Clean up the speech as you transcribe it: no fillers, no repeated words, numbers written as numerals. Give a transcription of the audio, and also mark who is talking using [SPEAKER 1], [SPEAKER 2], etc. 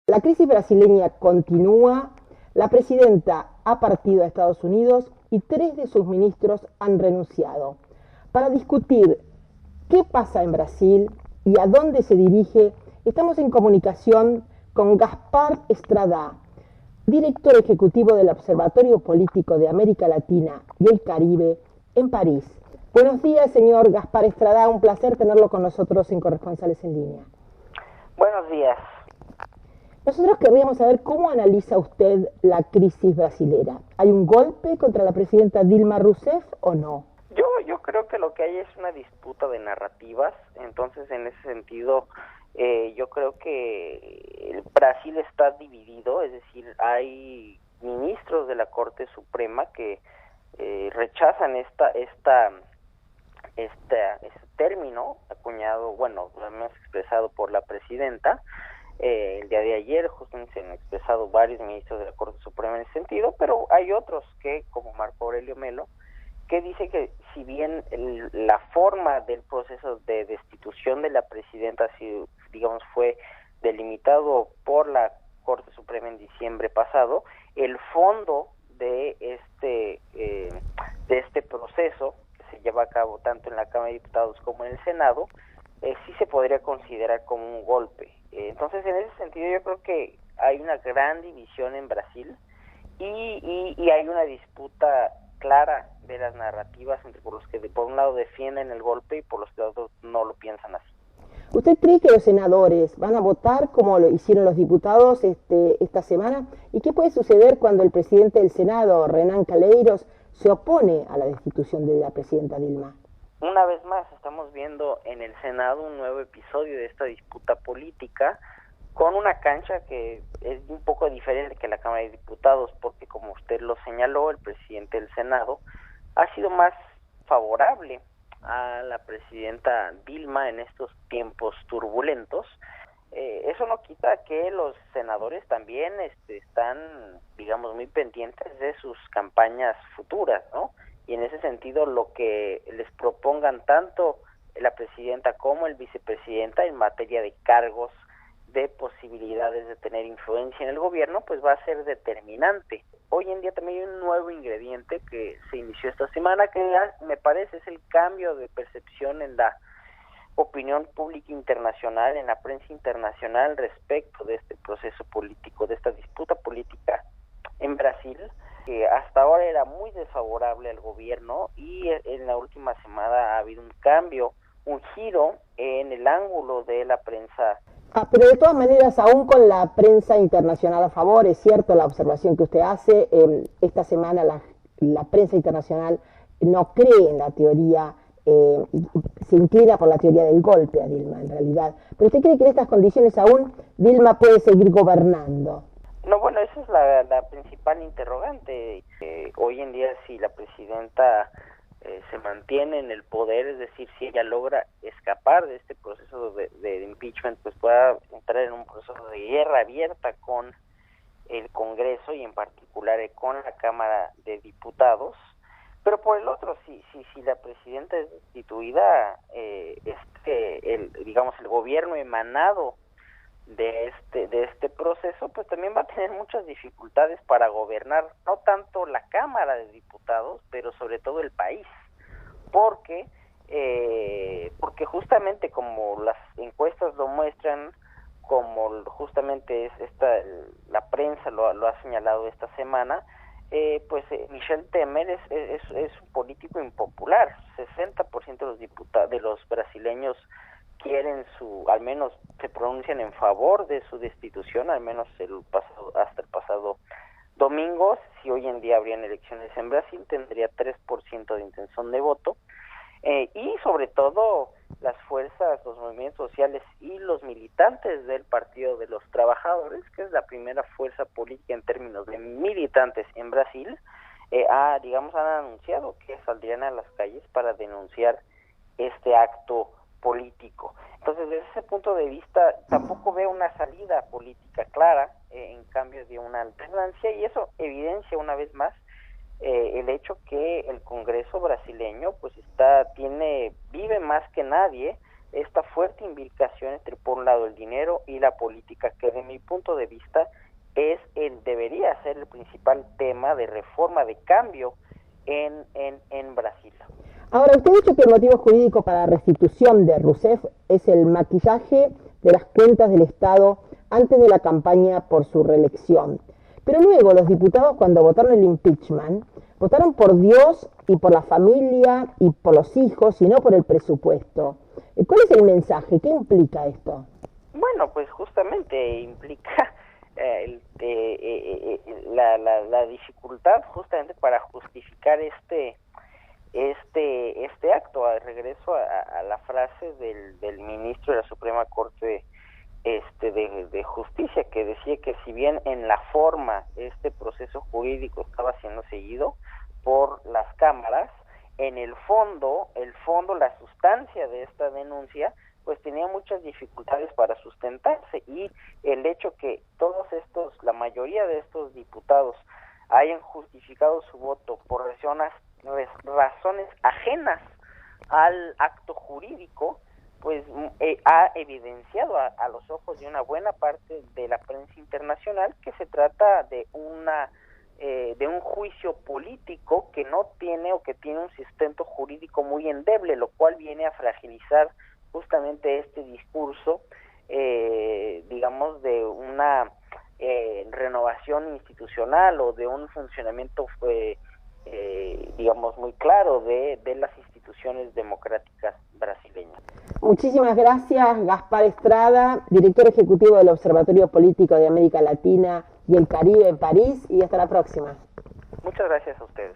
[SPEAKER 1] La crisis brasileña continúa, la presidenta ha partido a Estados Unidos y 3 de sus ministros han renunciado. Para discutir qué pasa en Brasil y a dónde se dirige, estamos en comunicación con Gaspar Estrada, director ejecutivo del Observatorio Político de América Latina y el Caribe en París. Buenos días, señor Gaspar Estrada, un placer tenerlo con nosotros en Corresponsales en Línea.
[SPEAKER 2] Buenos días.
[SPEAKER 1] Nosotros querríamos saber cómo analiza usted la crisis brasilera. ¿Hay un golpe contra la presidenta Dilma Rousseff o no?
[SPEAKER 2] Yo creo que lo que hay es una disputa de narrativas, entonces en ese sentido yo creo que el Brasil está dividido, es decir, hay ministros de la Corte Suprema que rechazan este término acuñado, bueno, al menos expresado por la presidenta. El día de ayer justamente se han expresado varios ministros de la Corte Suprema en ese sentido, pero hay otros que, como Marco Aurelio Melo, que dice que si bien la forma del proceso de destitución de la presidenta, si digamos fue delimitado por la Corte Suprema en diciembre pasado, el fondo de este proceso que se lleva a cabo tanto en la Cámara de Diputados como en el Senado, sí se podría considerar como un golpe. Entonces, en ese sentido, yo creo que hay una gran división en Brasil y hay una disputa clara de las narrativas entre por los que por un lado defienden el golpe y por los que otros no lo piensan así.
[SPEAKER 1] ¿Usted cree que los senadores van a votar como lo hicieron los diputados esta semana? ¿Y qué puede suceder cuando el presidente del Senado, Renan Calheiros, se opone a la destitución de la presidenta Dilma?
[SPEAKER 2] Una vez más estamos viendo en el Senado un nuevo episodio de esta disputa política con una cancha que es un poco diferente que la Cámara de Diputados, porque como usted lo señaló, el presidente del Senado ha sido más favorable a la presidenta Dilma en estos tiempos turbulentos. Eso no quita que los senadores también están, digamos, muy pendientes de sus campañas futuras, ¿no? Y en ese sentido lo que les propongan tanto la presidenta como el vicepresidenta en materia de cargos, de posibilidades de tener influencia en el gobierno, pues va a ser determinante. Hoy en día también hay un nuevo ingrediente que se inició esta semana, que me parece es el cambio de percepción en la opinión pública internacional, en la prensa internacional respecto de este proceso político, de esta disputa política en Brasil, que hasta ahora era muy desfavorable al gobierno y en la última semana ha habido un cambio, un giro en el ángulo de la prensa.
[SPEAKER 1] Pero de todas maneras, aún con la prensa internacional a favor, es cierto la observación que usted hace, esta semana la prensa internacional no cree en la teoría, se inclina por la teoría del golpe a Dilma en realidad. ¿Pero usted cree que en estas condiciones aún Dilma puede seguir gobernando?
[SPEAKER 2] No, bueno, esa es la principal interrogante. Hoy en día, si la presidenta se mantiene en el poder, es decir, si ella logra escapar de este proceso de impeachment, pues pueda entrar en un proceso de guerra abierta con el Congreso y en particular con la Cámara de Diputados. Pero por el otro, si la presidenta es destituida, digamos, el gobierno emanado de este proceso, pues también va a tener muchas dificultades para gobernar, no tanto la Cámara de Diputados, pero sobre todo el país, porque justamente como las encuestas lo muestran, como justamente la prensa lo ha señalado esta semana, Michel Temer es un político impopular. 60% de los brasileños quieren al menos se pronuncian en favor de su destitución, al menos hasta el pasado domingo. Si hoy en día habrían elecciones en Brasil, tendría 3% de intención de voto, y sobre todo las fuerzas, los movimientos sociales y los militantes del Partido de los Trabajadores, que es la primera fuerza política en términos de militantes en Brasil, han anunciado que saldrían a las calles para denunciar este acto político. Entonces, desde ese punto de vista, tampoco veo una salida política clara, en cambio de una alternancia, y eso evidencia una vez más el hecho que el Congreso brasileño pues vive más que nadie esta fuerte imbricación entre, por un lado, el dinero y la política, que de mi punto de vista debería ser el principal tema de reforma, de cambio en Brasil.
[SPEAKER 1] Ahora, usted ha dicho que el motivo jurídico para la restitución de Rousseff es el maquillaje de las cuentas del Estado antes de la campaña por su reelección. Pero luego los diputados, cuando votaron el impeachment, votaron por Dios y por la familia y por los hijos y no por el presupuesto. ¿Cuál es el mensaje? ¿Qué implica esto?
[SPEAKER 2] Bueno, pues justamente implica la dificultad justamente para justificar este acto. Regreso a la frase del ministro de la Suprema Corte de Justicia, que decía que si bien en la forma este proceso jurídico estaba siendo seguido por las cámaras, en el fondo, la sustancia de esta denuncia pues tenía muchas dificultades para sustentarse, y el hecho que la mayoría de estos diputados hayan justificado su voto por razones ajenas al acto jurídico, pues ha evidenciado a los ojos de una buena parte de la prensa internacional que se trata de un juicio político que no tiene, o que tiene un sustento jurídico muy endeble, lo cual viene a fragilizar justamente este discurso, digamos, de una renovación institucional o de un funcionamiento digamos, muy claro de las instituciones democráticas brasileñas.
[SPEAKER 1] Muchísimas gracias, Gaspar Estrada, director ejecutivo del Observatorio Político de América Latina y el Caribe en París, y hasta la próxima.
[SPEAKER 2] Muchas gracias a ustedes.